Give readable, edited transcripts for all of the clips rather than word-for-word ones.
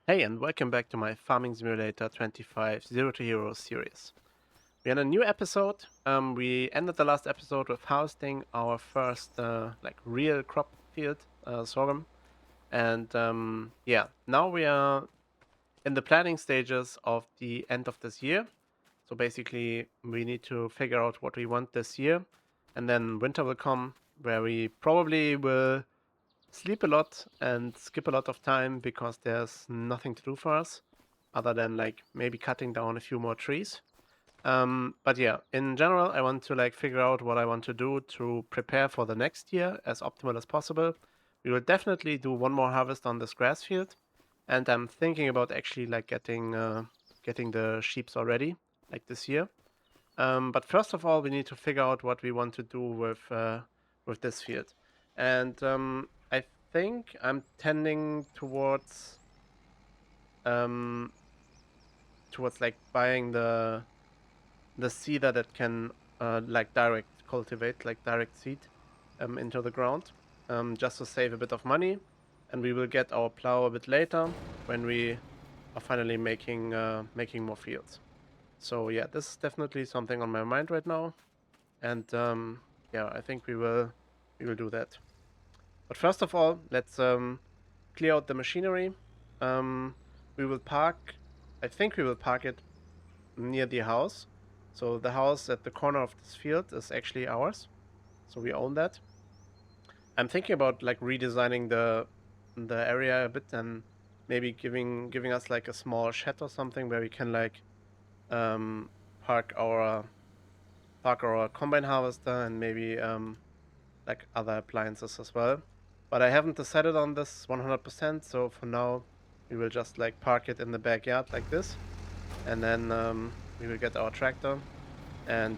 Hey, and welcome back to my Farming Simulator 25 Zero to Hero series. We had a new episode. We ended the last episode with harvesting our first real crop field, sorghum, and yeah, now we are in the planning stages of the end of this year. So basically, we need to figure out what we want this year, and then winter will come, where we probably will sleep a lot and skip a lot of time because there's nothing to do for us other than like maybe cutting down a few more trees. But yeah, in general, I want to like figure out what I want to do to prepare for the next year as optimal as possible. We will definitely do one more harvest on this grass field, and I'm thinking about actually like getting the sheeps already like this year. But first of all, we need to figure out what we want to do with this field, and I think I'm tending um, towards like buying the seeder that can like direct cultivate, like direct seed into the ground, just to save a bit of money, and we will get our plow a bit later when we are finally making more fields. So yeah, this is definitely something on my mind right now, and yeah, I think we will do that. But first of all, let's clear out the machinery. Um, we will park. I think we will park it near the house. So the house at the corner of this field is actually ours. So we own that. I'm thinking about like redesigning the area a bit and maybe giving us like a small shed or something where we can like um, park our combine harvester and maybe like other appliances as well. But I haven't decided on this 100%, so for now we will just like park it in the backyard like this, and then we will get our tractor, and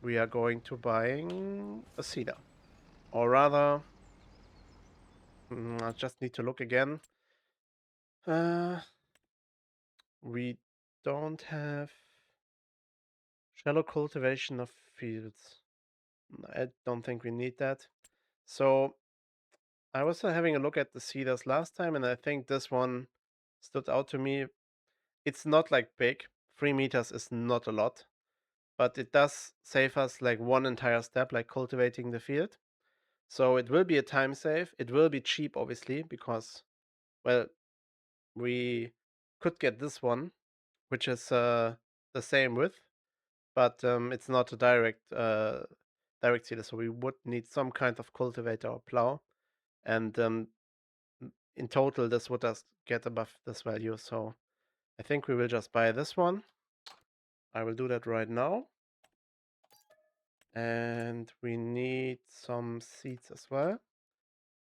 we are going to buying a seeder. Or rather, I just need to look again. Uh, we don't have shallow cultivation of fields. I don't think we need that. So I was having a look at the seeders last time, and I think this one stood out to me. It's not like big. 3 meters is not a lot, but it does save us like one entire step, like cultivating the field. So it will be a time save. It will be cheap, obviously, because, well, we could get this one, which is the same width, but it's not a direct seeder. So we would need some kind of cultivator or plow, and in total, this would just get above this value. So I think we will just buy this one. I will do that right now. And we need some seeds as well.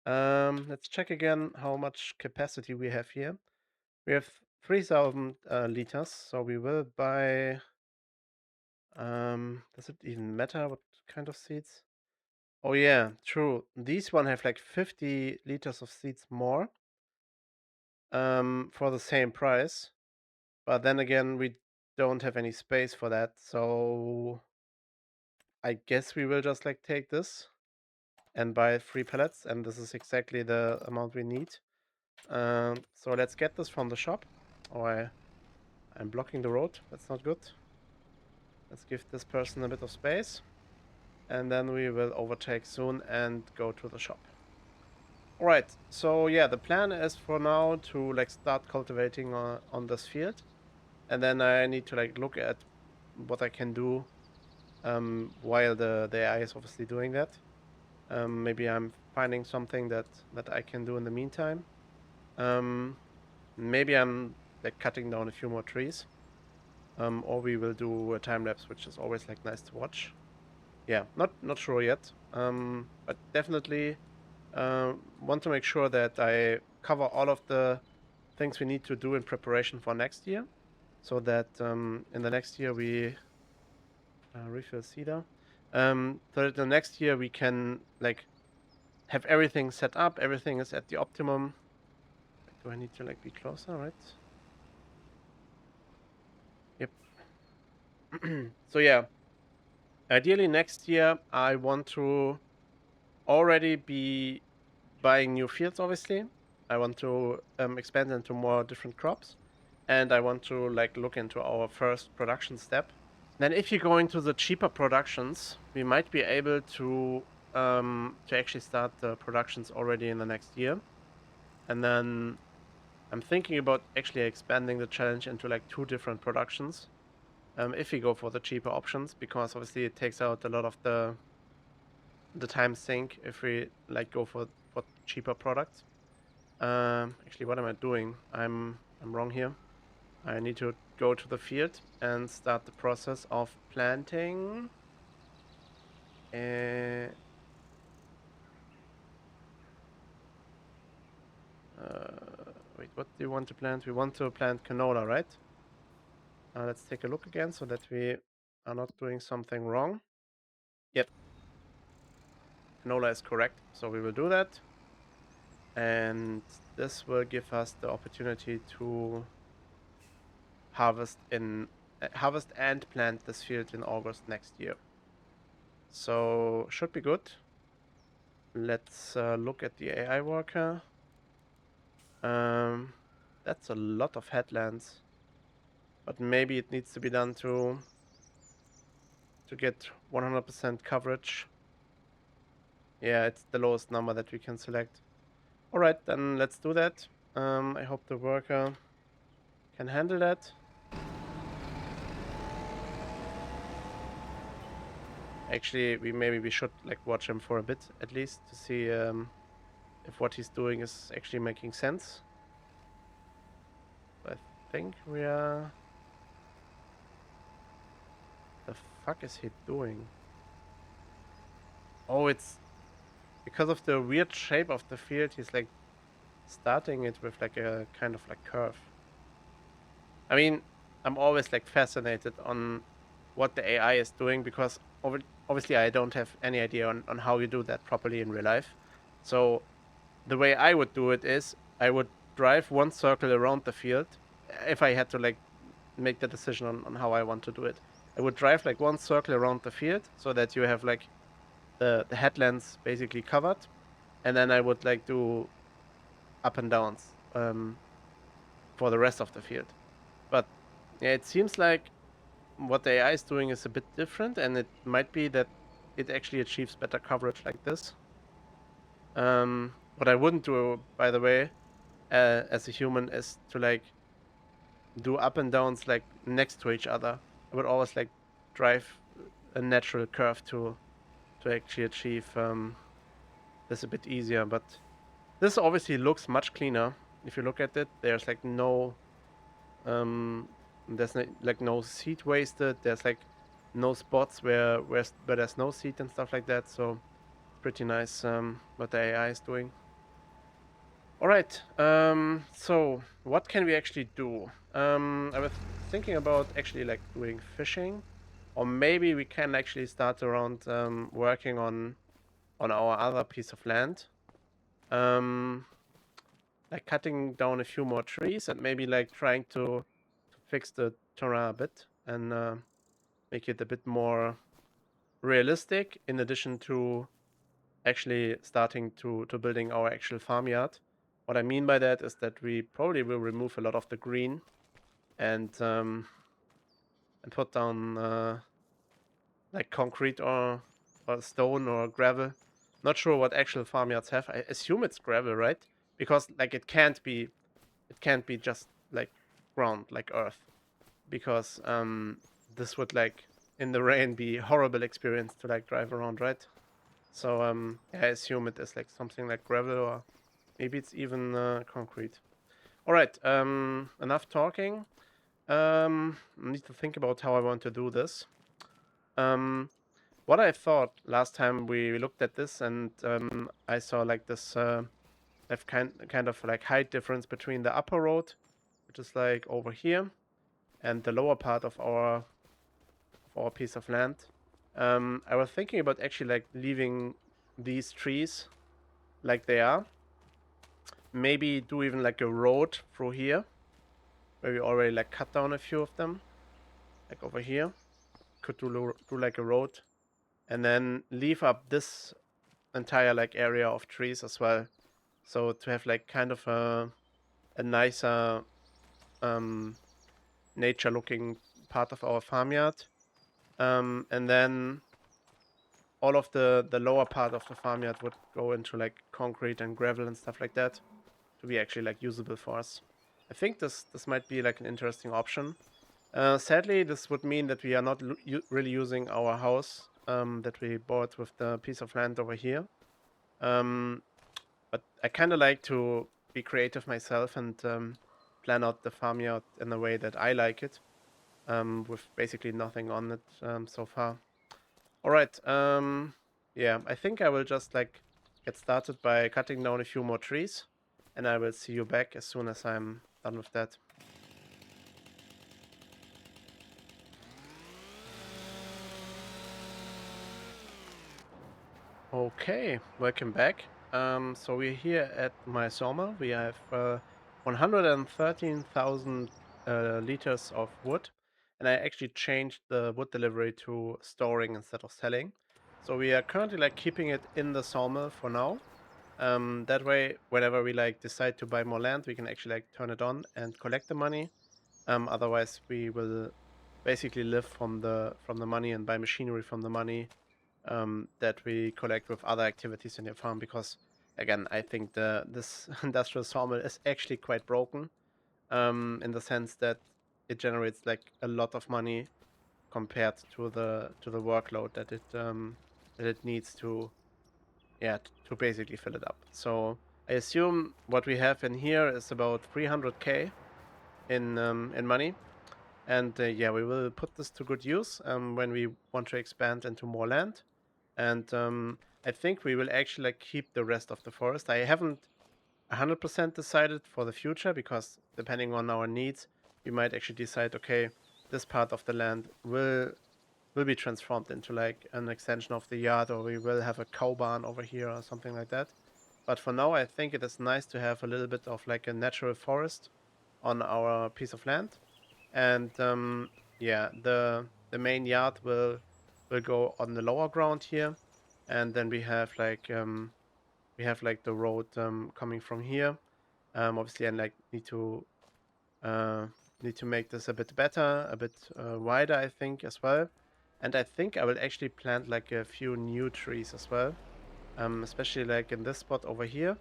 Let's check again how much capacity we have here. We have 3,000 liters, so we will buy. Does it even matter what kind of seeds? Oh yeah, true. These one have like 50 liters of seeds more for the same price. But then again, we don't have any space for that, so I guess we will just like take this and buy 3 pallets, and this is exactly the amount we need. So let's get this from the shop. Oh, I'm blocking the road. That's not good. Let's give this person a bit of space, and then we will overtake soon and go to the shop. Alright, so yeah, the plan is for now to like start cultivating on this field, and then I need to like look at what I can do while the AI is obviously doing that. Maybe I'm finding something that I can do in the meantime. Maybe I'm like cutting down a few more trees, or we will do a time lapse, which is always like nice to watch. Yeah, not sure yet, but definitely want to make sure that I cover all of the things we need to do in preparation for next year, so that in the next year we refill cedar. So that the next year we can like have everything set up, everything is at the optimum. Do I need to like be closer, right? Yep. So yeah, ideally next year I want to already be buying new fields, obviously. I want to expand into more different crops, and I want to like look into our first production step. Then if you're going to the cheaper productions, we might be able to actually start the productions already in the next year. And then I'm thinking about actually expanding the challenge into like 2 different productions. If we go for the cheaper options, because obviously it takes out a lot of the time sink if we like go for cheaper products. Actually, what am I doing? I'm wrong here. I need to go to the field and start the process of planting. Wait, what do you want to plant? We want to plant canola, right? Let's take a look again so that we are not doing something wrong. Yep, canola is correct, so we will do that. And this will give us the opportunity to harvest and plant this field in August next year. So should be good. Let's look at the AI worker. That's a lot of headlands, but maybe it needs to be done to get 100% coverage. Yeah, it's the lowest number that we can select. All right, then let's do that. I hope the worker can handle that. Actually, maybe we should like watch him for a bit at least to see if what he's doing is actually making sense. I think we are. The fuck is he doing? Oh, it's because of the weird shape of the field. He's like starting it with like a kind of like curve. I mean, I'm always like fascinated on what the AI is doing because obviously I don't have any idea on how you do that properly in real life. So the way I would do it is I would drive one circle around the field if I had to like make the decision on how I want to do it. I would drive like one circle around the field so that you have like the headlands basically covered, and then I would like do up and downs for the rest of the field. But yeah, it seems like what the AI is doing is a bit different, and it might be that it actually achieves better coverage like this. What I wouldn't do, by the way, as a human, is to like do up and downs like next to each other. I would always like drive a natural curve to actually achieve this a bit easier. But this obviously looks much cleaner. If you look at it, there's like there's like no seed wasted. There's like no spots where there's no seed and stuff like that. So pretty nice what the AI is doing. All right. So what can we actually do? I was thinking about actually like doing fishing, or maybe we can actually start around working on our other piece of land. Like cutting down a few more trees and maybe like trying to fix the terrain a bit and make it a bit more realistic. In addition to actually starting to building our actual farmyard. What I mean by that is that we probably will remove a lot of the green and put down like concrete or stone or gravel. Not sure what actual farmyards have. I assume it's gravel, right? Because like it can't be just like ground like earth, because this would like in the rain be a horrible experience to like drive around, right? So I assume it is like something like gravel, or maybe it's even concrete. All right, enough talking. I need to think about how I want to do this. What I thought last time we looked at this, and I saw like this kind of like height difference between the upper road, which is like over here, and the lower part of our piece of land. I was thinking about actually like leaving these trees like they are. Maybe do even like a road through here, where we already like cut down a few of them, like over here. Could do like a road, and then leave up this entire like area of trees as well. So to have like kind of a nicer nature looking part of our farmyard. And then all of the lower part of the farmyard would go into like concrete and gravel and stuff like that to be actually like usable for us. I think this might be like an interesting option. Sadly, this would mean that we are not really using our house that we bought with the piece of land over here. Um, but I kind of like to be creative myself and plan out the farmyard in a way that I like it, with basically nothing on it so far. All right. Yeah, I think I will just like get started by cutting down a few more trees, and I will see you back as soon as I'm done with that. Okay, welcome back. So we're here at my sawmill. We have 113,000 liters of wood, and I actually changed the wood delivery to storing instead of selling. So we are currently like keeping it in the sawmill for now. That way, whenever we like decide to buy more land, we can actually like turn it on and collect the money. Otherwise, we will basically live from the money and buy machinery from the money that we collect with other activities in your farm. Because again, I think the this industrial sawmill is actually quite broken, in the sense that it generates like a lot of money compared to the workload that it needs to, yeah, to basically fill it up. So I assume what we have in here is about 300k in money, and yeah, we will put this to good use when we want to expand into more land. And I think we will actually like keep the rest of the forest. I haven't 100% decided for the future, because depending on our needs, we might actually decide, okay, this part of the land will be transformed into like an extension of the yard, or we will have a cow barn over here or something like that. But for now, I think it is nice to have a little bit of like a natural forest on our piece of land. And yeah, the main yard will go on the lower ground here, and then we have like the road coming from here. Obviously, I like uh, need to make this a bit better, a bit wider, I think, as well. And I think I will actually plant like a few new trees as well, especially like in this spot over here,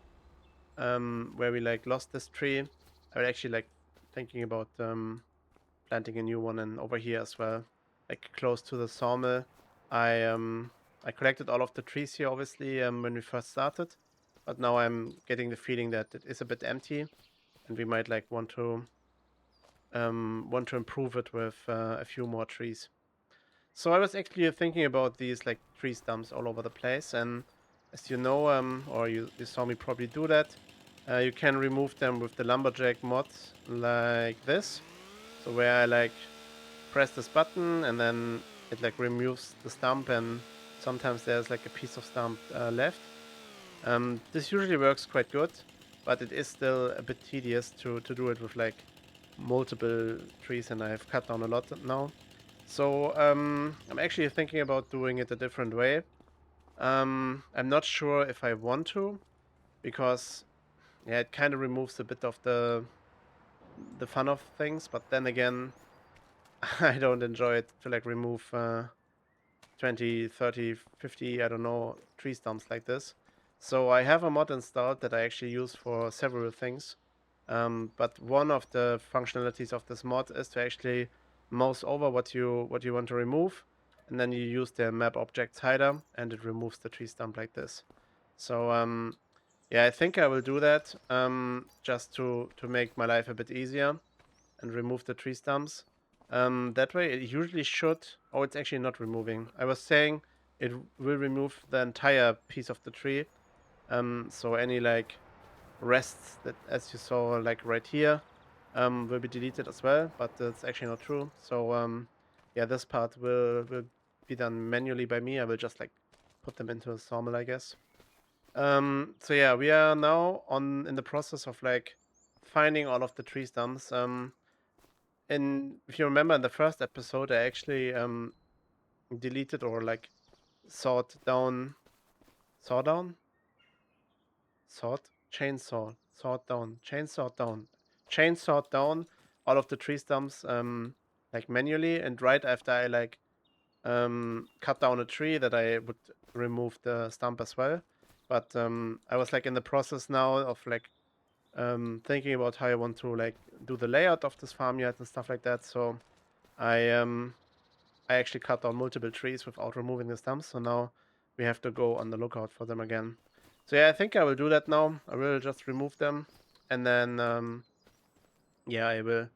where we like lost this tree. I will actually like thinking about planting a new one and over here as well, like close to the sawmill. I collected all of the trees here, obviously, when we first started, but now I'm getting the feeling that it is a bit empty, and we might like want to improve it with a few more trees. So I was actually thinking about these like tree stumps all over the place, and as you know, or you saw me probably do that, you can remove them with the lumberjack mod like this. So where I like press this button and then it like removes the stump, and sometimes there's like a piece of stump left. This usually works quite good, but it is still a bit tedious to do it with like multiple trees, and I've cut down a lot now. So I'm actually thinking about doing it a different way. I'm not sure if I want to, because yeah, it kind of removes a bit of the fun of things. But then again, I don't enjoy it to like remove 20, 30, 50, I don't know, tree stumps like this. So I have a mod installed that I actually use for several things. But one of the functionalities of this mod is to actually mouse over what you want to remove, and then you use the map objects hider, and it removes the tree stump like this. So yeah, I think I will do that just to make my life a bit easier and remove the tree stumps. That way it usually should... Oh, it's actually not removing. I was saying it will remove the entire piece of the tree. So any like rests that, as you saw like right here, will be deleted as well, but that's actually not true. So yeah, this part will be done manually by me. I will just like put them into a sawmill, I guess. So yeah, we are now in the process of like finding all of the tree stumps. And if you remember in the first episode, I actually deleted or like sawed down, saw down, sawed. chainsaw, sawed down, chainsawed down, chainsawed down all of the tree stumps like manually, and right after I like cut down a tree that I would remove the stump as well. But I was like in the process now of like thinking about how I want to like do the layout of this farmyard and stuff like that. So I actually cut down multiple trees without removing the stumps. So now we have to go on the lookout for them again. So yeah, I think I will do that now. I will just remove them, and then yeah, I will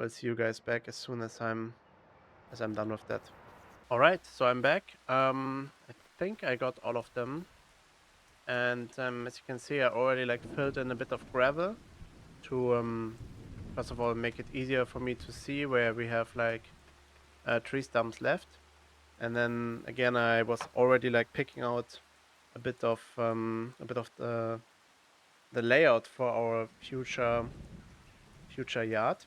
see you guys back as soon as I'm done with that. All right, so I'm back. I think I got all of them, and as you can see, I already like filled in a bit of gravel to first of all make it easier for me to see where we have like tree stumps left, and then again I was already like picking out a bit of the layout for our future yard.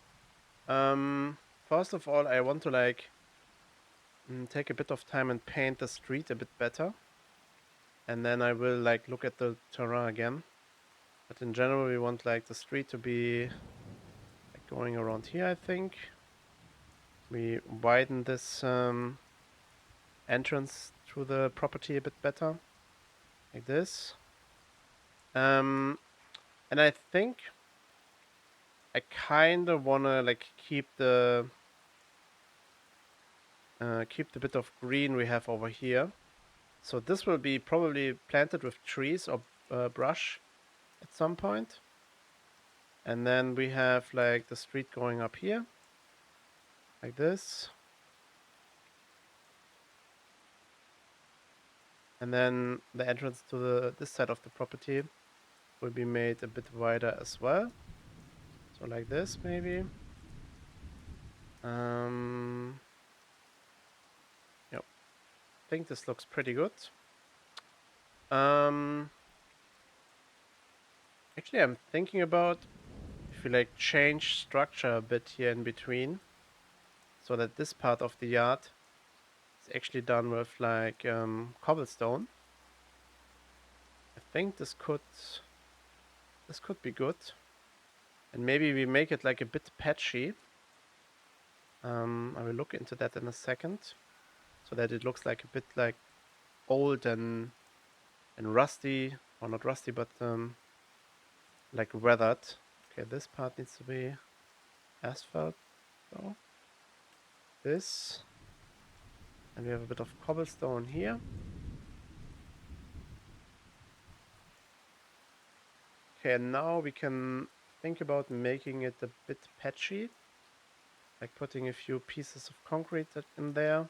First of all, I want to like take a bit of time and paint the street a bit better. And then I will like look at the terrain again. But in general, we want like the street to be like going around here, I think. We widen this entrance to the property a bit better, like this. And I think I kind of wanna like keep the bit of green we have over here. So this will be probably planted with trees or brush at some point. And then we have like the street going up here, like this. And then the entrance to this side of the property will be made a bit wider as well. So like this maybe. Yep. I think this looks pretty good. Actually, I'm thinking about if we like change structure a bit here in between, so that this part of the yard is actually done with like cobblestone. I think this could be good, and maybe we make it like a bit patchy. I will look into that in a second, so that it looks like a bit like old and rusty, or not rusty, but like weathered. Okay, this part needs to be asphalt though. This, and we have a bit of cobblestone here. Okay, and now we can think about making it a bit patchy, like putting a few pieces of concrete in there.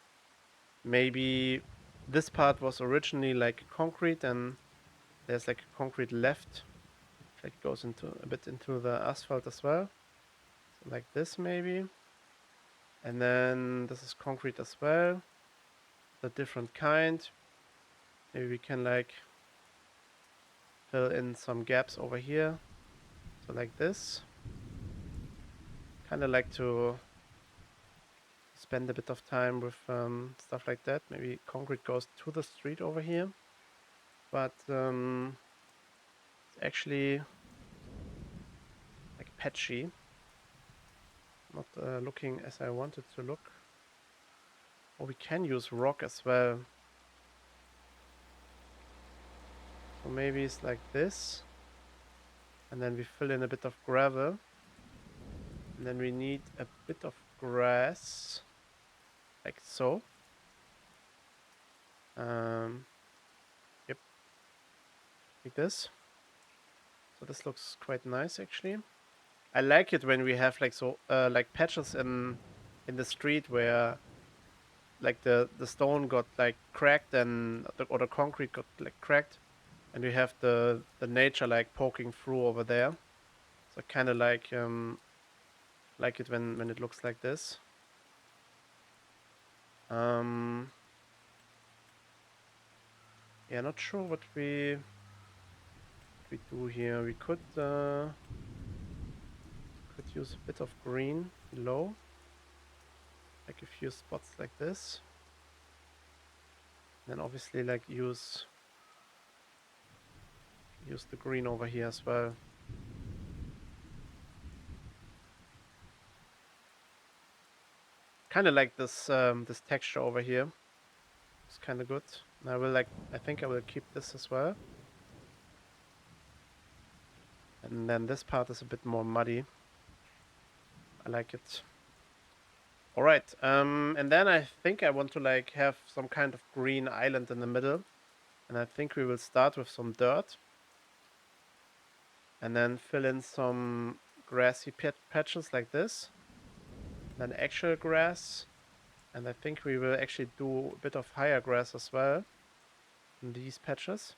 Maybe this part was originally like concrete, and there's like concrete left, like goes into a bit into the asphalt as well. So like this maybe. And then this is concrete as well, a different kind. Maybe we can like fill in some gaps over here. So like this. Kind of like to spend a bit of time with stuff like that. Maybe concrete goes to the street over here. But it's actually like patchy. Not looking as I wanted to look. Or we can use rock as well. So maybe it's like this. And then we fill in a bit of gravel. And then we need a bit of grass. Like so. Yep. Like this. So this looks quite nice actually. I like it when we have like so like patches in the street where like the stone got like cracked and or the concrete got like cracked, and we have the nature like poking through over there. So I kind of like it when it looks like this. Yeah, not sure what we do here. We could use a bit of green below, like a few spots like this. And then obviously like use use the green over here as well. Kind of like this this texture over here. It's kind of good. And I think I will keep this as well. And then this part is a bit more muddy. I like it. All right. And then I think I want to like have some kind of green island in the middle. And I think we will start with some dirt. And then fill in some grassy patches like this. Then actual grass. And I think we will actually do a bit of higher grass as well in these patches.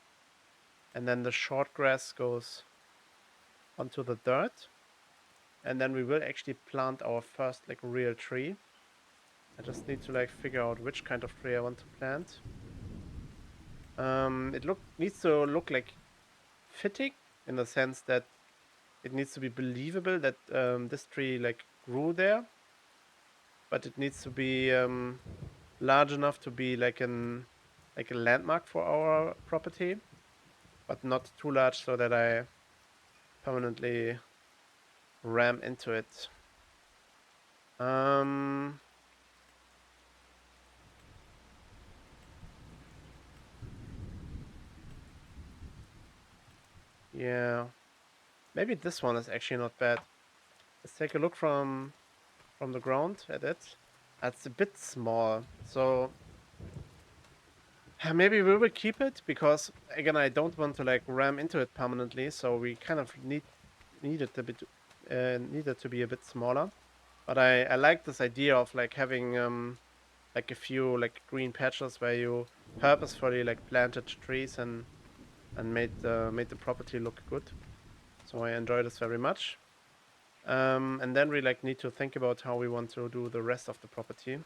And then the short grass goes onto the dirt. And then we will actually plant our first like real tree. I just need to like figure out which kind of tree I want to plant. It needs to look like fitting in the sense that it needs to be believable that this tree like grew there, but it needs to be large enough to be like a landmark for our property, but not too large so that I permanently ram into it. Yeah, maybe this one is actually not bad. Let's take a look from the ground at it. It's a bit small, so maybe we will keep it because again I don't want to like ram into it permanently, so we kind of need it a bit needed to be a bit smaller. But I like this idea of like having like a few like green patches where you purposefully like planted trees and made the property look good. So I enjoy this very much. And then we like need to think about how we want to do the rest of the property.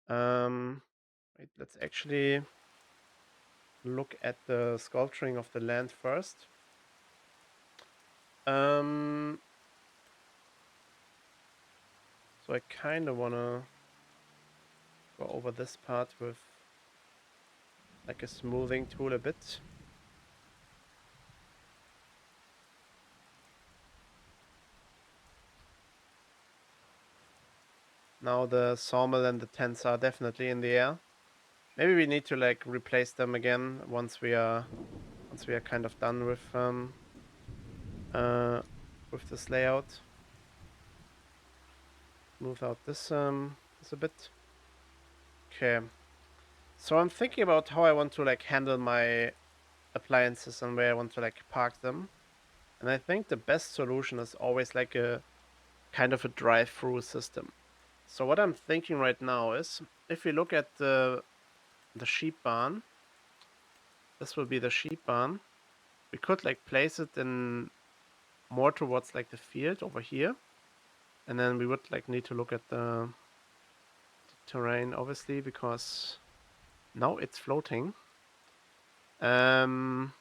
Wait, let's actually look at the sculpturing of the land first. So I kind of want to go over this part with like a smoothing tool a bit. Now the sawmill and the tents are definitely in the air. Maybe we need to like replace them again once we are kind of done with this layout. Move out this a bit. Okay. So I'm thinking about how I want to like handle my appliances and where I want to like park them. And I think the best solution is always like a kind of a drive-through system. So what I'm thinking right now is if we look at the sheep barn, this will be the sheep barn. We could like place it in more towards like the field over here. And then we would like need to look at the terrain obviously because now it's floating. But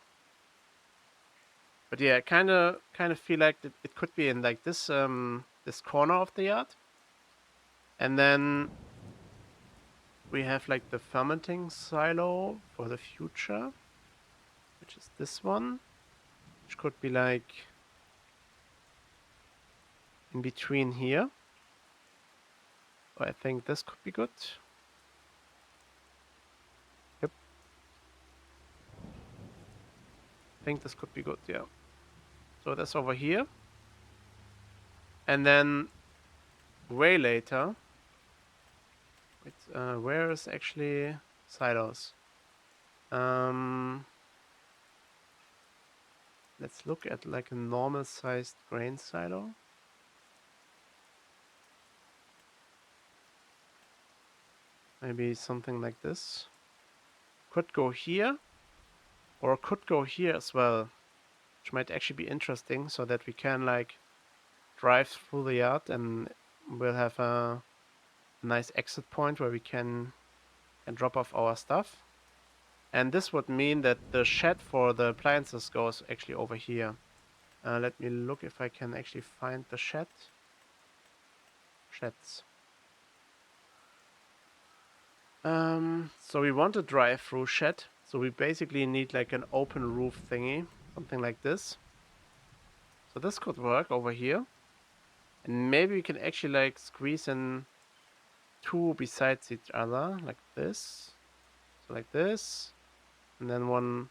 yeah, kind of feel like it could be in like this this corner of the yard. And then we have like the fermenting silo for the future, which is this one, which could be like in between here. So I think this could be good. Yep. I think this could be good, yeah. So that's over here. And then way later, where is actually silos? Let's look at like a normal sized grain silo. Maybe something like this. Could go here, or could go here as well, which might actually be interesting so that we can like drive through the yard and we'll have a nice exit point where we can drop off our stuff. And this would mean that the shed for the appliances goes actually over here. Let me look if I can actually find the shed. Sheds. So we want a drive-through shed. So we basically need like an open roof thingy. Something like this. So this could work over here. And maybe we can actually like squeeze in two besides each other, like this. So like this, and then one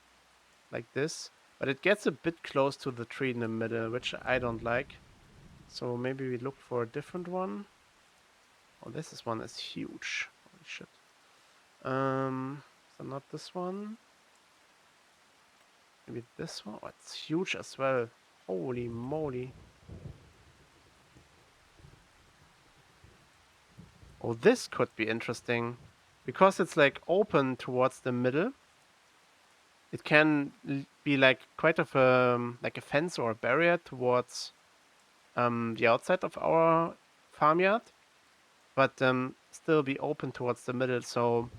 like this. But it gets a bit close to the tree in the middle, which I don't like. So maybe we look for a different one. Oh, one is huge. Holy shit. So not this one. Maybe this one. Oh, it's huge as well. Holy moly. Oh, this could be interesting. Because it's like open towards the middle. It can be like quite of a like a fence or a barrier towards the outside of our farmyard, but still be open towards the middle. So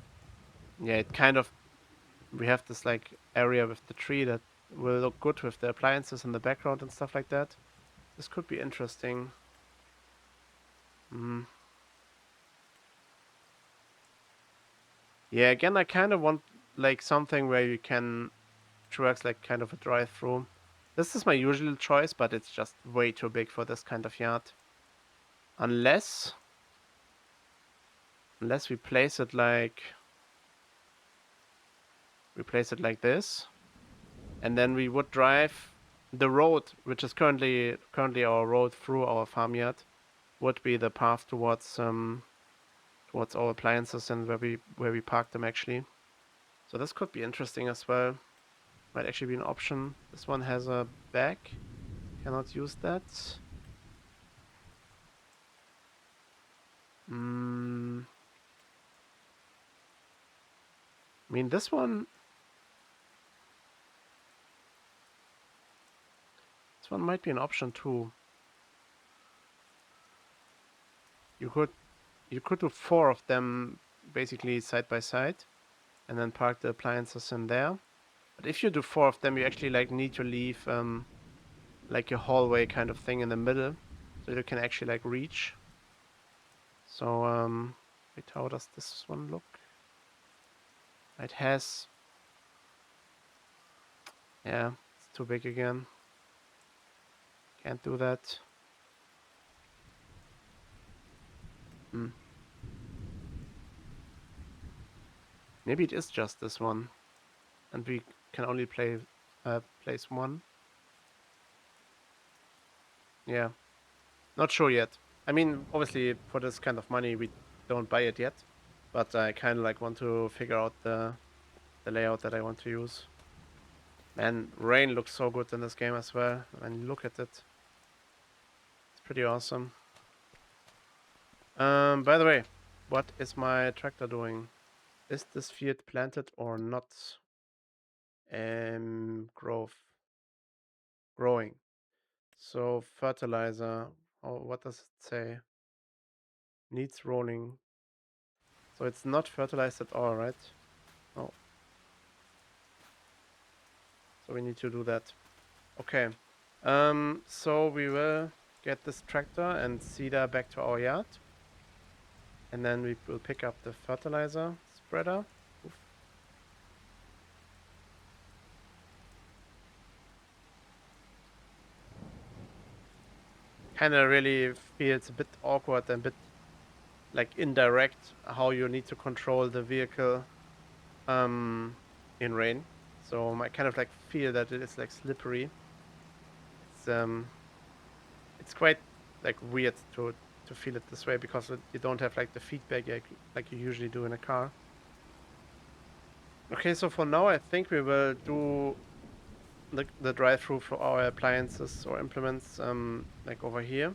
yeah, it kind of we have this like area with the tree that will look good with the appliances in the background and stuff like that. This could be interesting. Mm. Yeah, again, I kind of want like something where you can which works like kind of a drive-through. This is my usual choice, but it's just way too big for this kind of yard. Unless we place it like this, and then we would drive the road, which is currently our road through our farmyard, would be the path towards our appliances and where we park them actually. So this could be interesting as well. Might actually be an option. This one has a back. Cannot use that. Mm, I mean this one might be an option too. You could do four of them basically side by side and then park the appliances in there. But if you do four of them, you actually like need to leave like a hallway kind of thing in the middle, so you can actually like reach. So wait, how does this one look? It has, yeah, it's too big again. Can't do that. Hmm. Maybe it is just this one, and we can only place one. Yeah, not sure yet. I mean, obviously for this kind of money, we don't buy it yet, but I kind of like want to figure out the layout that I want to use. Man, rain looks so good in this game as well. When you look at it, it's pretty awesome. By the way, what is my tractor doing? Is this field planted or not? Growing. So fertilizer. Oh, what does it say? Needs rolling. So it's not fertilized at all, right? Oh, so we need to do that. Okay. So we will get this tractor and seeder back to our yard. And then we will pick up the fertilizer spreader. Kind of really feels a bit awkward and a bit like indirect how you need to control the vehicle in rain. So I kind of like feel that it is like slippery. It's um it's quite like weird to feel it this way because you don't have like the feedback like you usually do in a car. Okay, so for now I think we will do the drive-through for our appliances or implements like over here.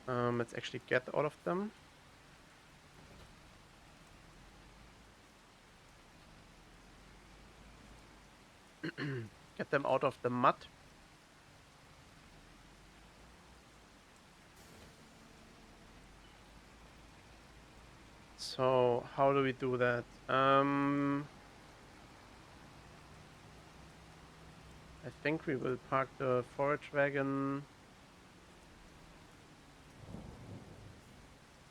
Let's actually get all of them. Get them out of the mud. So how do we do that? I think we will park the forage wagon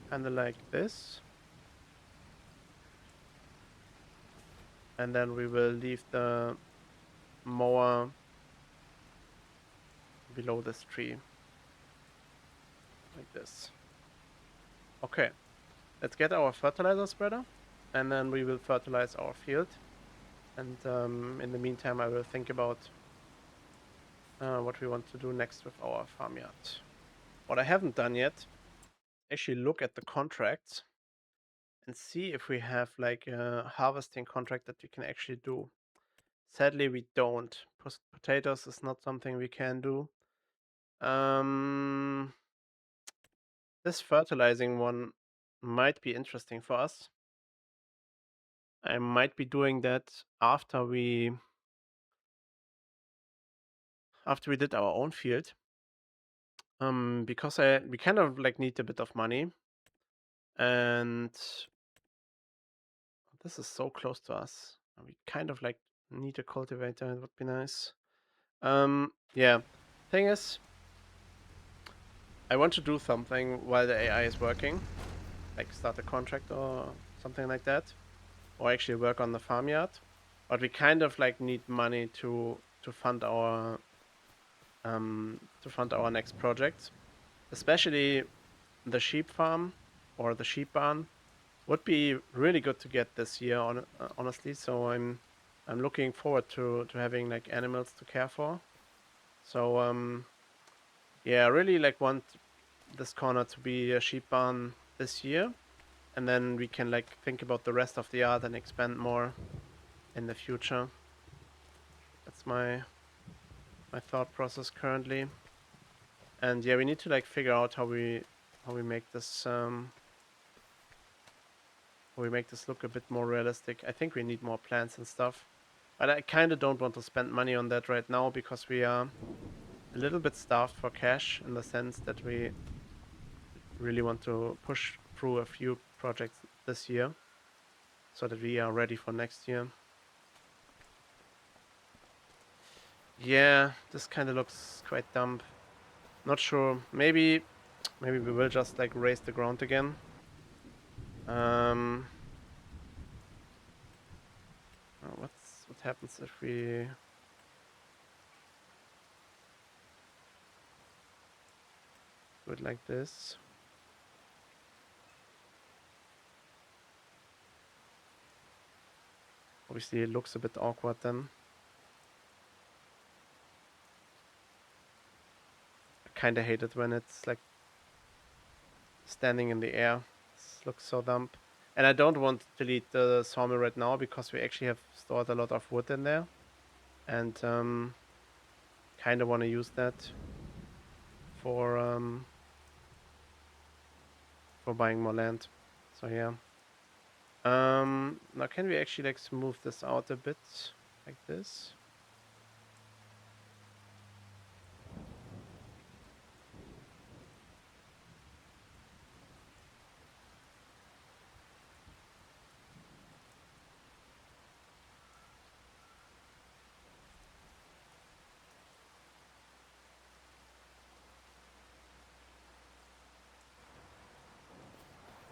kind of like this. And then we will leave the mower below this tree, like this. Okay, let's get our fertilizer spreader, and then we will fertilize our field. And in the meantime, I will think about what we want to do next with our farmyard. What I haven't done yet, actually look at the contracts and see if we have like a harvesting contract that we can actually do. Sadly, we don't. Potatoes is not something we can do. Um, this fertilizing one might be interesting for us. I might be doing that after we did our own field. Because we kind of like need a bit of money, and this is so close to us. We kind of like need a cultivator. It would be nice. Yeah. Thing is, I want to do something while the AI is working, like start a contract or something like that, or actually work on the farmyard. But we kind of like need money to fund our next projects, especially the sheep farm or the sheep barn would be really good to get this year honestly. So I'm looking forward to having like animals to care for. So yeah, I really like want this corner to be a sheep barn this year, and then we can like think about the rest of the yard and expand more in the future. That's my thought process currently. And yeah, we need to like figure out how we make this look a bit more realistic. I think we need more plants and stuff. But I kind of don't want to spend money on that right now because we are a little bit starved for cash in the sense that we really want to push through a few projects this year so that we are ready for next year. Yeah, this kind of looks quite dumb. Not sure. Maybe we will just like raise the ground again. What happens if we do it like this? Obviously, it looks a bit awkward then. I kind of hate it when it's like standing in the air. This looks so dumb. And I don't want to delete the sawmill right now because we actually have stored a lot of wood in there. And kind of want to use that for buying more land. So yeah. Now can we actually like smooth this out a bit like this?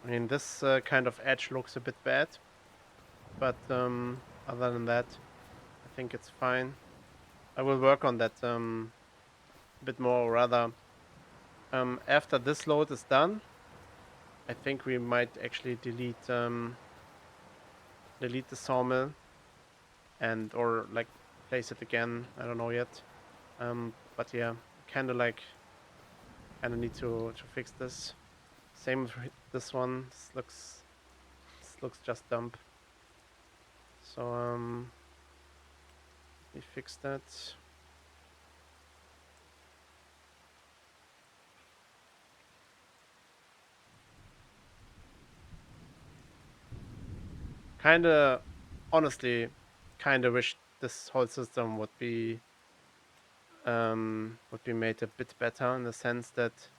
I mean, this kind of edge looks a bit bad, but other than that, I think it's fine. I will work on that a bit more, or rather, after this load is done, I think we might actually delete the sawmill and or like place it again. I don't know yet. But yeah, kind of need to fix this. Same with this one. This looks just dumb. So we fix that. Kinda, honestly, kinda wish this whole system would be made a bit better in the sense that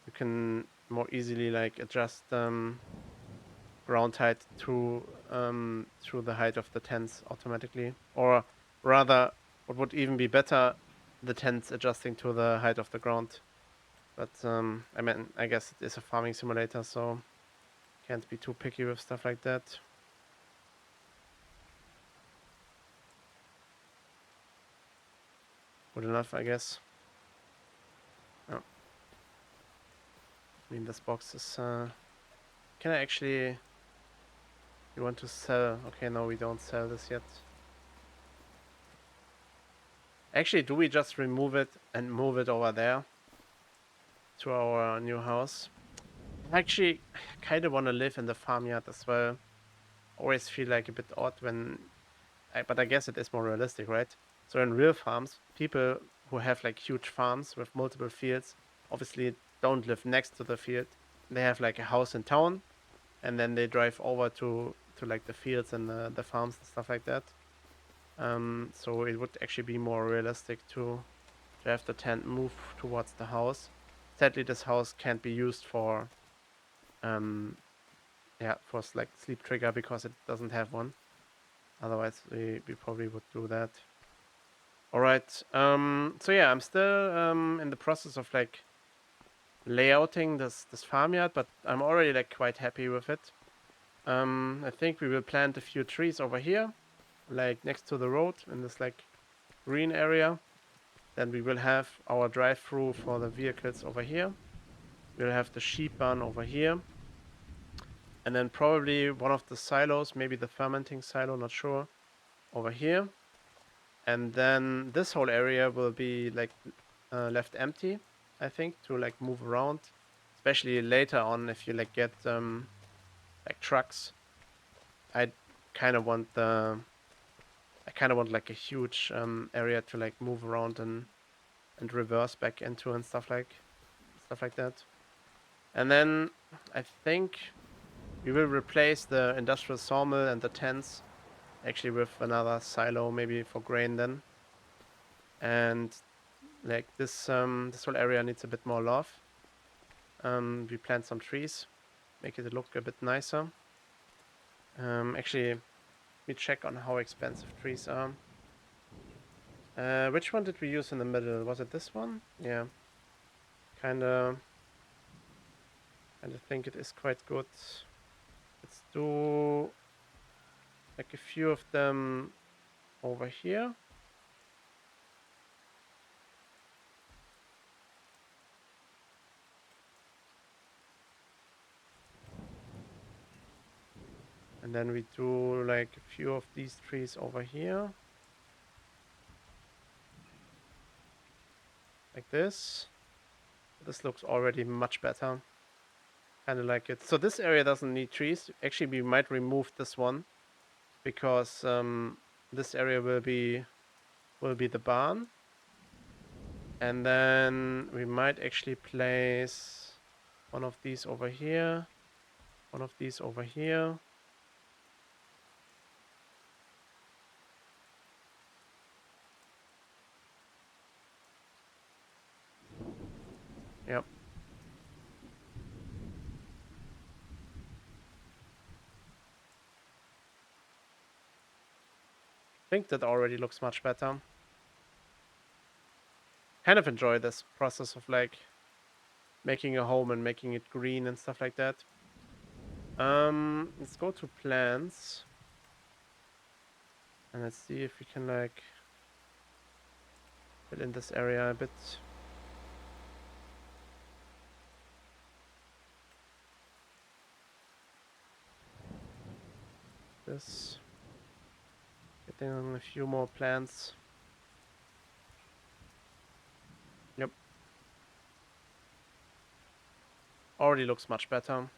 you can more easily like adjust ground height through the height of the tents automatically, or rather, what would even be better, the tents adjusting to the height of the ground. But I mean, I guess it is a farming simulator, so can't be too picky with stuff like that. Good enough, I guess. Oh. I mean, this box is... Can I actually... You want to sell? Okay, no, we don't sell this yet. Actually, do we just remove it and move it over there to our new house? I actually kind of want to live in the farmyard as well. Always feel like a bit odd when... but I guess it is more realistic, right? So in real farms, people who have like huge farms with multiple fields obviously don't live next to the field. They have like a house in town, and then they drive over to like the fields and the farms and stuff like that. So it would actually be more realistic to have the tent move towards the house. Sadly, this house can't be used for yeah, for like sleep trigger because it doesn't have one. Otherwise, we probably would do that. All right. So yeah, I'm still in the process of like layouting this farmyard, but I'm already like quite happy with it. I think we will plant a few trees over here, like next to the road in this like green area. Then we will have our drive-through for the vehicles over here. We'll have the sheep barn over here. And then probably one of the silos, maybe the fermenting silo, not sure, over here. And then this whole area will be like left empty, I think, to like move around, especially later on if you like get like trucks. I kind of want like a huge area to like move around and reverse back into and stuff like that. And then I think we will replace the industrial sawmill and the tents actually with another silo, maybe for grain then. And like this whole area needs a bit more love. We plant some trees, make it look a bit nicer. Actually, let me check on how expensive trees are. Which one did we use in the middle? Was it this one? Yeah. Kinda think it is quite good. Let's do like a few of them over here. And then we do like a few of these trees over here. Like this. This looks already much better. Kind of like it. So this area doesn't need trees. Actually, we might remove this one because this area will be the barn. And then we might actually place one of these over here. One of these over here. Yep. I think that already looks much better. Kind of enjoy this process of like making a home and making it green and stuff like that. Let's go to plants. And let's see if we can like fill in this area a bit. This. Getting a few more plants. Yep. Already looks much better.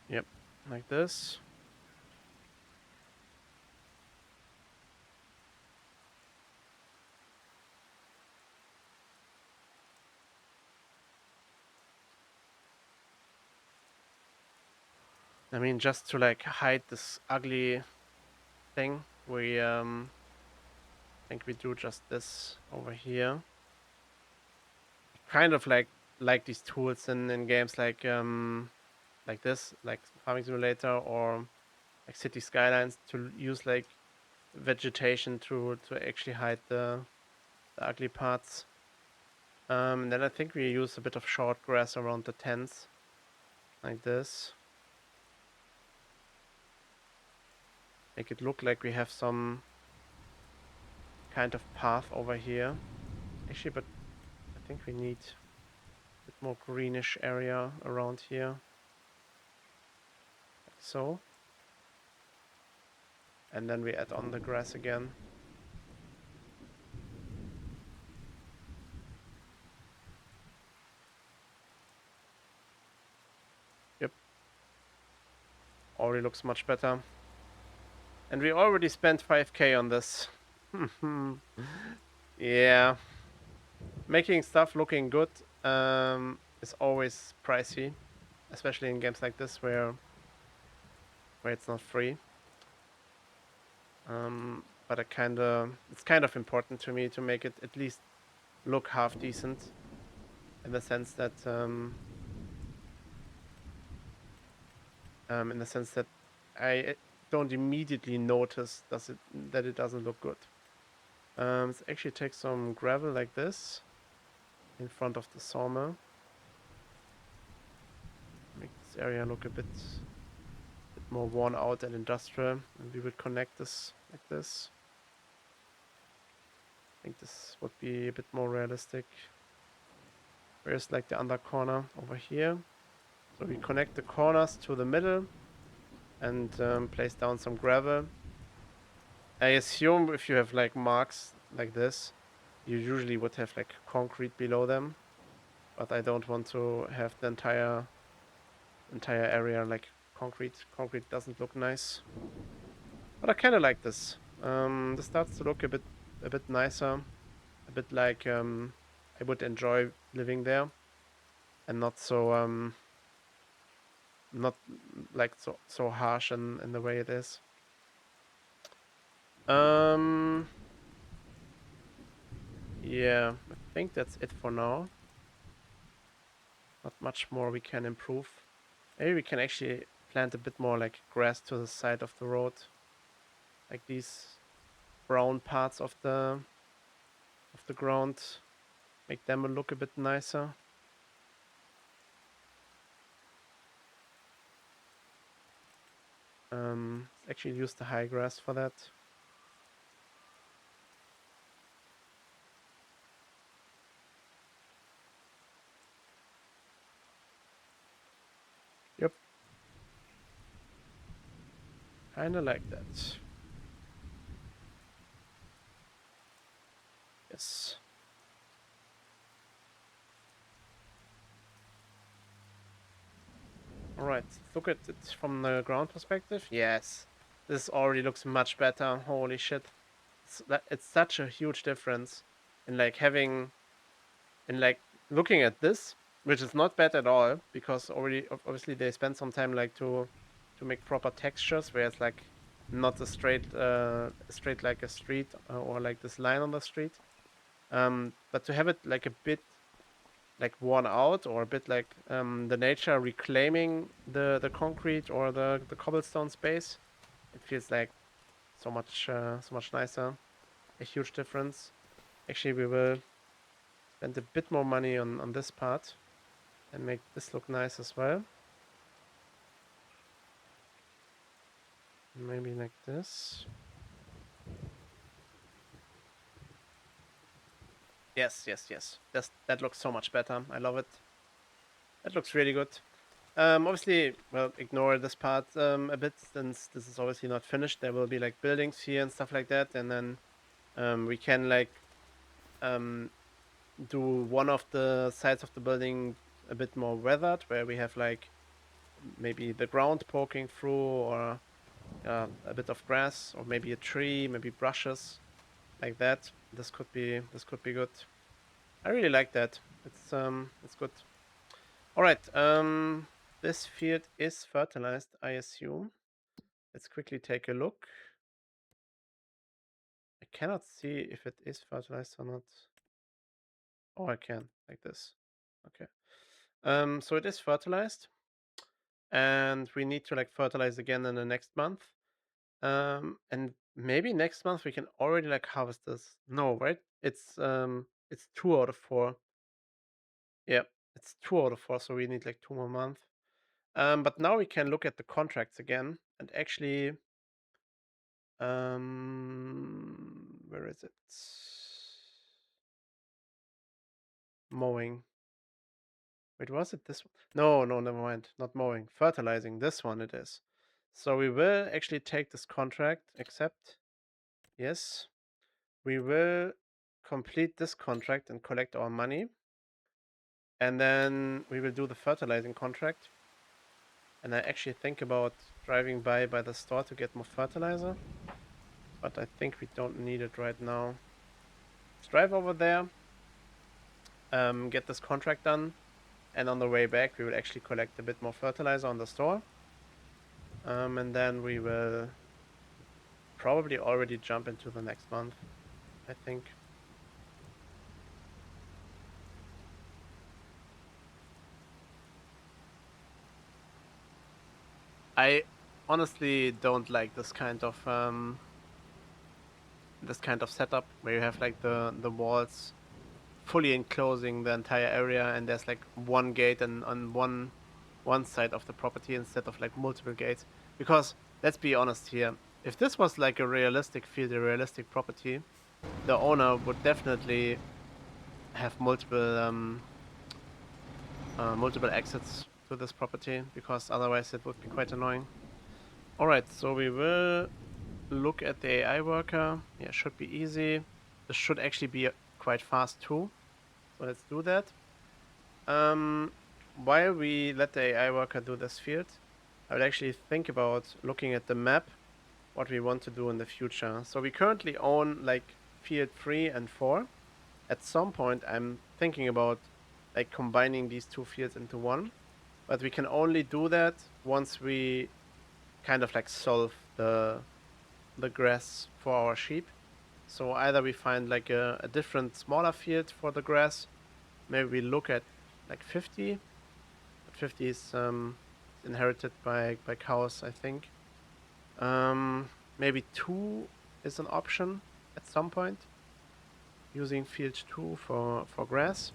Yep, like this. I mean, just to like hide this ugly thing, we think we do just this over here. Kind of like these tools in games like this, like Farming Simulator or city skylines, to use like vegetation to actually hide the ugly parts. And then I think we use a bit of short grass around the tents, like this. Make it look like we have some kind of path over here. Actually, but I think we need a bit more greenish area around here, like so. And then we add on the grass again. Yep, already looks much better. And we already spent 5k on this. Yeah, making stuff looking good is always pricey, especially in games like this where it's not free. But it's kind of important to me to make it at least look half decent, in the sense that I don't immediately notice that it doesn't look good. Let's actually take some gravel like this in front of the sawmill. Make this area look a bit more worn out and industrial, and we will connect this like this. I think this would be a bit more realistic. Where's like the under corner over here? So we connect the corners to the middle and place down some gravel. I assume if you have like marks like this, you usually would have like concrete below them, but I don't want to have the entire area like concrete. Concrete doesn't look nice, but I kind of like this. This starts to look a bit nicer, a bit like I would enjoy living there, and not so not like so harsh in the way it is. Yeah, I think that's it for now. Not much more we can improve. Maybe we can actually plant a bit more like grass to the side of the road, like these brown parts of the ground. Make them look a bit nicer. Actually use the high grass for that. Yep. Kinda like that. Yes. Alright, look at it from the ground perspective. Yes. This already looks much better. Holy shit. It's such a huge difference in like having, in like looking at this, which is not bad at all, because already obviously they spent some time like to make proper textures where it's like not a straight like a street, or like this line on the street, but to have it like a bit like worn out, or a bit like the nature reclaiming the concrete or the cobblestone space, it feels like so much nicer. A huge difference. Actually, we will spend a bit more money on this part and make this look nice as well. Maybe like this. Yes, yes, yes. That looks so much better. I love it. That looks really good. Obviously, well, ignore this part a bit, since this is obviously not finished. There will be like buildings here and stuff like that, and then we can like um, do one of the sides of the building a bit more weathered, where we have like maybe the ground poking through, or a bit of grass, or maybe a tree, maybe brushes, like that. This could be good. I really like that. It's good. All right. This field is fertilized, I assume. Let's quickly take a look. I cannot see if it is fertilized or not. Oh, I can, like this. Okay. So it is fertilized, and we need to like fertilize again in the next month. And maybe next month we can already like harvest this. No, right? It's 2 out of 4. Yeah, it's 2 out of 4, so we need like 2 more months. But now we can look at the contracts again and actually, where is it? Mowing. Wait, was it this one? No, no, never mind. Not mowing. Fertilizing. This one it is. So we will actually take this contract, accept. Yes. We will complete this contract and collect our money. And then we will do the fertilizing contract. And I actually think about driving by the store to get more fertilizer. But I think we don't need it right now. Let's drive over there, get this contract done. And on the way back, we will actually collect a bit more fertilizer on the store. And then we will probably already jump into the next month, I think. I honestly don't like this kind of setup where you have like the walls fully enclosing the entire area, and there's like one gate and on one side of the property instead of like multiple gates. Because let's be honest here, if this was like a realistic field, a realistic property, the owner would definitely have multiple exits to this property, because otherwise it would be quite annoying. Alright, so we will look at the AI worker. Yeah, should be easy. This should actually be quite fast too. So let's do that. While we let the AI worker do this field, I would actually think about looking at the map, what we want to do in the future. So we currently own like field 3 and 4. At some point, I'm thinking about like combining these two fields into one, but we can only do that once we kind of like solve the grass for our sheep. So either we find like a different smaller field for the grass. Maybe we look at like 50. But 50 is inherited by cows, I think. Maybe 2 is an option at some point, using field 2 for grass.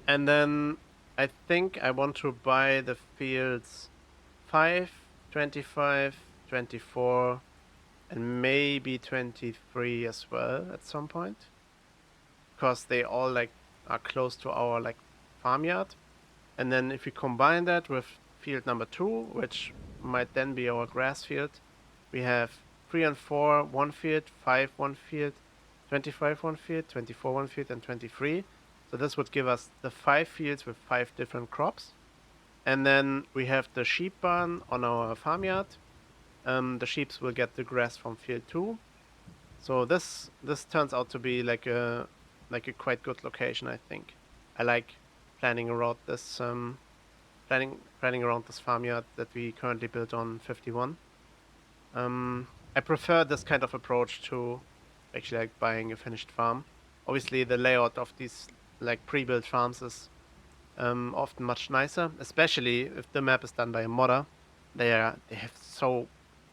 And then I think I want to buy the fields 5, 25, 24, and maybe 23 as well at some point, because they all like are close to our like farmyard. And then if we combine that with field number 2, which might then be our grass field, we have 3 and 4 one field, 5 one field, 25 one field, 24 one field, and 23. So this would give us the 5 fields with 5 different crops. And then we have the sheep barn on our farmyard. The sheep will get the grass from field 2. So this turns out to be like a quite good location, I think. I like planning around this planning around this farmyard that we currently built on 51. I prefer this kind of approach to actually like buying a finished farm. Obviously, the layout of these like pre-built farms is often much nicer, especially if the map is done by a modder. They have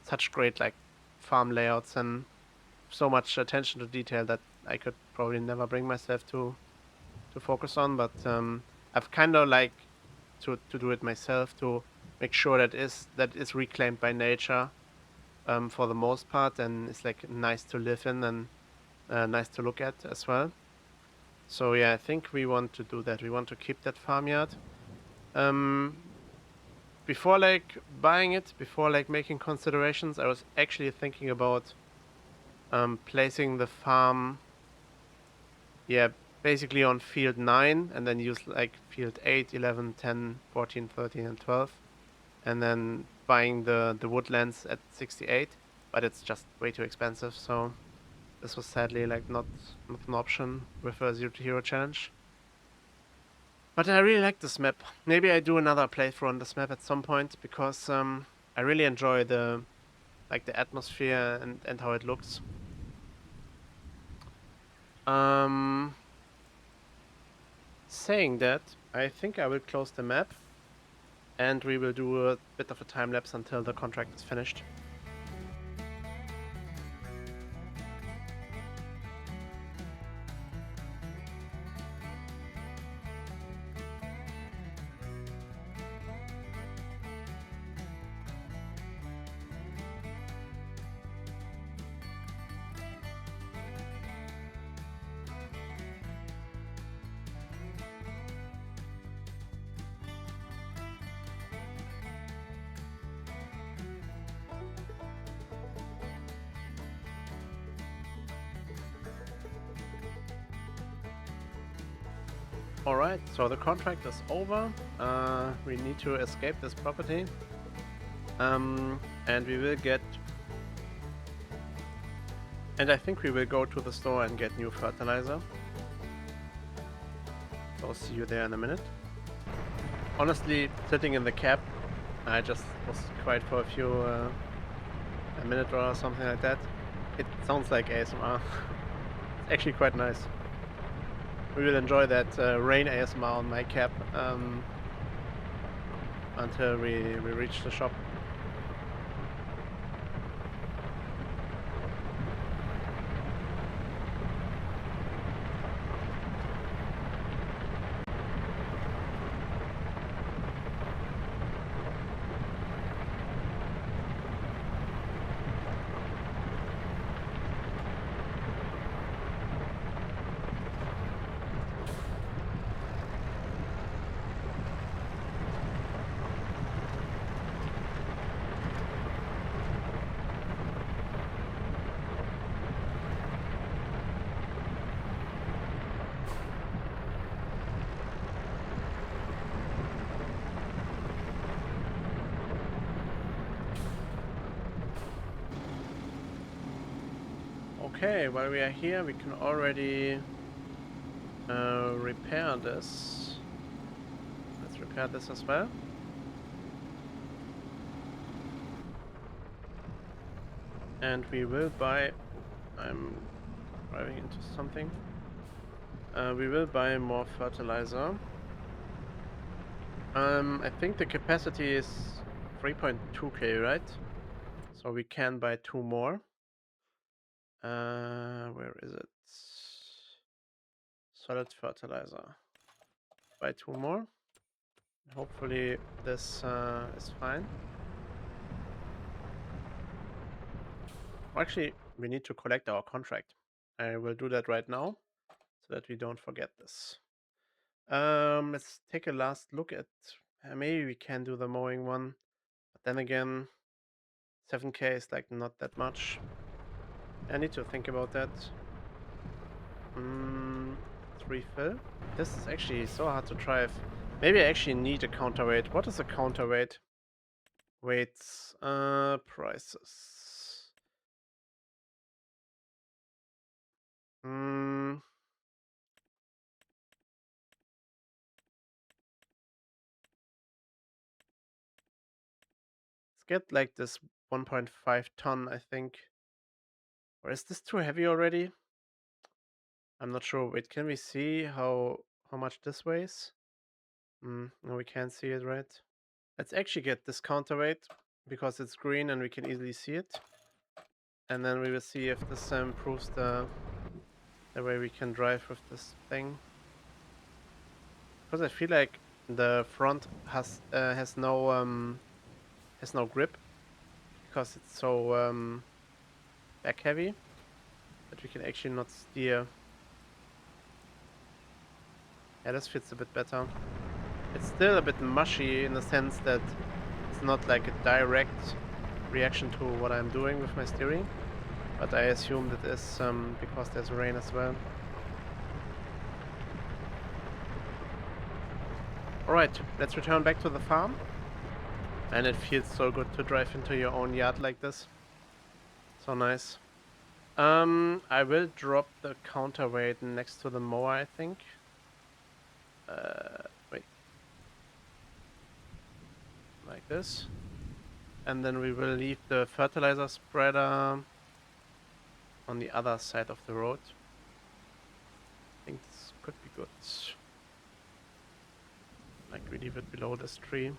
such great like farm layouts and so much attention to detail that I could probably never bring myself to focus on. But I've kind of like to do it myself to make sure that is reclaimed by nature for the most part, and it's like nice to live in and nice to look at as well. So yeah, I think we want to do that. We want to keep that farmyard. Before like buying it, before like making considerations, I was actually thinking about placing the farm, yeah, basically on field 9, and then use like field 8, 11, 10, 14, 13, and 12, and then buying the woodlands at 68, but it's just way too expensive, so this was sadly like not an option with a 0 to hero challenge. But I really like this map. Maybe I do another playthrough on this map at some point, because I really enjoy the atmosphere and how it looks. Saying that, I think I will close the map, and we will do a bit of a time lapse until the contract is finished. Alright, so the contract is over. We need to escape this property. And we will get... And I think we will go to the store and get new fertilizer. So I'll see you there in a minute. Honestly, sitting in the cab, I just was quiet for a minute or something like that. It sounds like ASMR. It's actually quite nice. We will enjoy that rain ASMR on my cab until we reach the shop. Okay, while we are here, we can already repair this. Let's repair this as well. And we will buy... I'm driving into something. We will buy more fertilizer. I think the capacity is 3.2k, right? So we can buy 2 more. Where is it? Solid fertilizer. Buy 2 more. Hopefully this is fine. Actually, we need to collect our contract. I will do that right now so that we don't forget this. Let's take a last look at... maybe we can do the mowing one. But then again, 7k is like not that much. I need to think about that. 3 fill. This is actually so hard to drive. Maybe I actually need a counterweight. What is a counterweight? Weights, prices. Let's get like this 1.5 ton, I think. Or is this too heavy already? I'm not sure. Wait, can we see how much this weighs? No, we can't see it, right? Let's actually get this counterweight because it's green and we can easily see it. And then we will see if this improves the way we can drive with this thing. Because I feel like the front has no grip because it's so back heavy that we can actually not steer. Yeah, this fits a bit better. It's still a bit mushy in the sense that it's not like a direct reaction to what I'm doing with my steering, but I assume that is because there's rain as well. Alright, let's return back to the farm. And it feels so good to drive into your own yard like this. So nice. I will drop the counterweight next to the mower, I think. Wait. Like this. And then we will leave the fertilizer spreader on the other side of the road. I think this could be good. Like we leave it below this tree.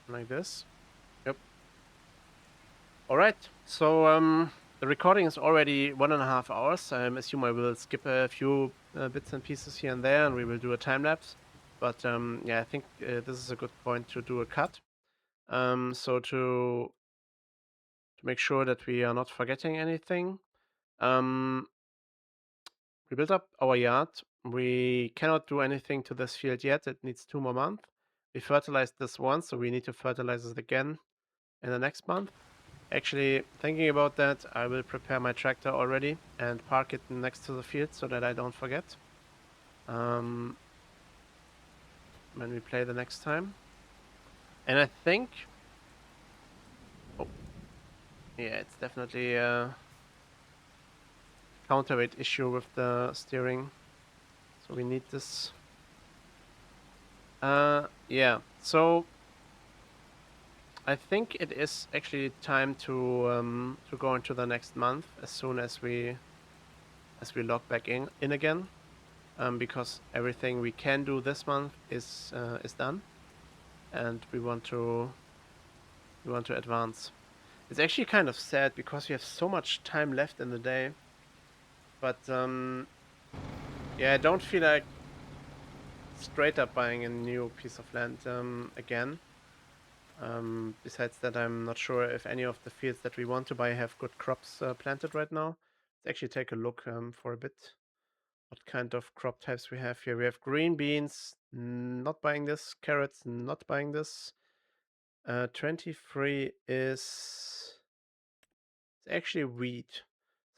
Like this. Yep. Alright, so the recording is already 1.5 hours. I assume I will skip a few bits and pieces here and there, and we will do a time lapse. But yeah, I think this is a good point to do a cut. So to make sure that we are not forgetting anything, we built up our yard. We cannot do anything to this field yet. It needs 2 more months. We fertilized this once, so we need to fertilize it again in the next month. Actually, thinking about that, I will prepare my tractor already and park it next to the field so that I don't forget. Um, when we play the next time. And I think, oh, yeah, it's definitely a counterweight issue with the steering. So we need this. Yeah. So I think it is actually time to go into the next month as soon as we log back in again. Because everything we can do this month is done, and we want to advance. It's actually kind of sad because we have so much time left in the day, but yeah, I don't feel like straight up buying a new piece of land again. Besides that, I'm not sure if any of the fields that we want to buy have good crops planted right now. Let's actually take a look for a bit. What kind of crop types we have here? We have green beans, not buying this. Carrots, not buying this. 23 is it's actually wheat.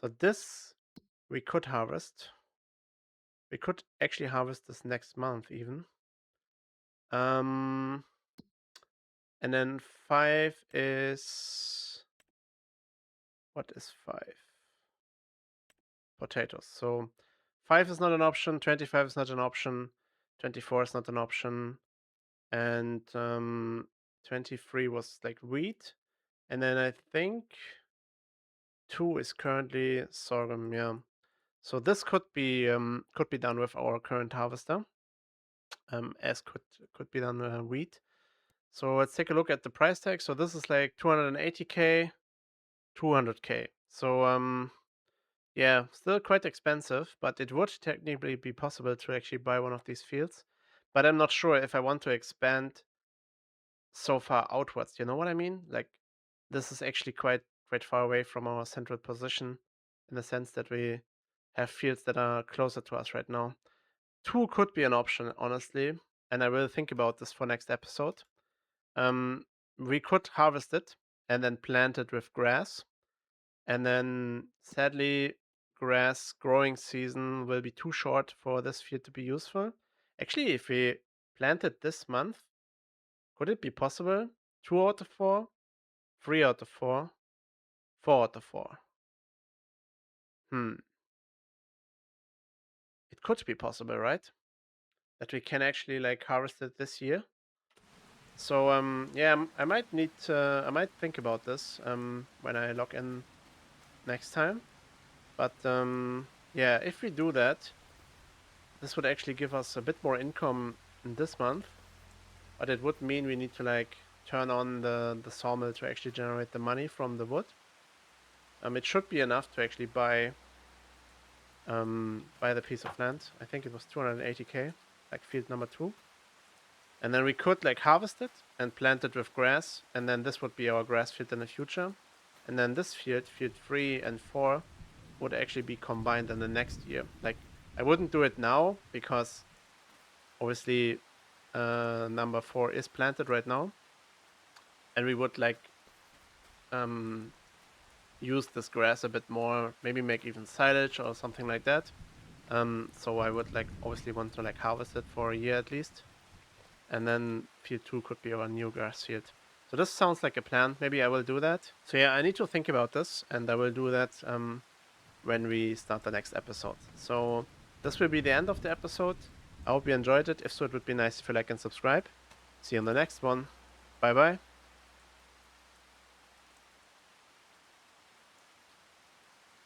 So this we could harvest. We could actually harvest this next month even. Um, and then 5 is what is 5? Potatoes. So 5 is not an option, 25 is not an option, 24 is not an option, and 23 was like wheat. And then I think 2 is currently sorghum, yeah. So this could be done with our current harvester, as could be done with wheat. So let's take a look at the price tag. So this is like 280k, 200k. So yeah, still quite expensive, but it would technically be possible to actually buy one of these fields. But I'm not sure if I want to expand so far outwards. You know what I mean? Like this is actually quite far away from our central position in the sense that we have fields that are closer to us right now. 2 could be an option, honestly, and I will think about this for next episode. Um, we could harvest it and then plant it with grass, and then sadly, grass growing season will be too short for this field to be useful. Actually, if we plant it this month, could it be possible? 2 out of 4, 3 out of 4, 4 out of 4. Hmm, it could be possible, right? That we can actually like harvest it this year. So yeah, I might think about this when I log in next time. But yeah, if we do that, this would actually give us a bit more income in this month. But it would mean we need to like turn on the sawmill to actually generate the money from the wood. It should be enough to actually buy the piece of land. I think it was 280k, like field number 2. And then we could like harvest it and plant it with grass, and then this would be our grass field in the future. And then this field, field 3 and 4, would actually be combined in the next year. Like I wouldn't do it now because obviously number 4 is planted right now, and we would like use this grass a bit more, maybe make even silage or something like that. So I would like obviously want to like harvest it for a year at least. And then field 2 could be our new grass field. So this sounds like a plan. Maybe I will do that. So yeah, I need to think about this, and I will do that when we start the next episode. So this will be the end of the episode. I hope you enjoyed it. If so, it would be nice if you like and subscribe. See you on the next one. Bye bye.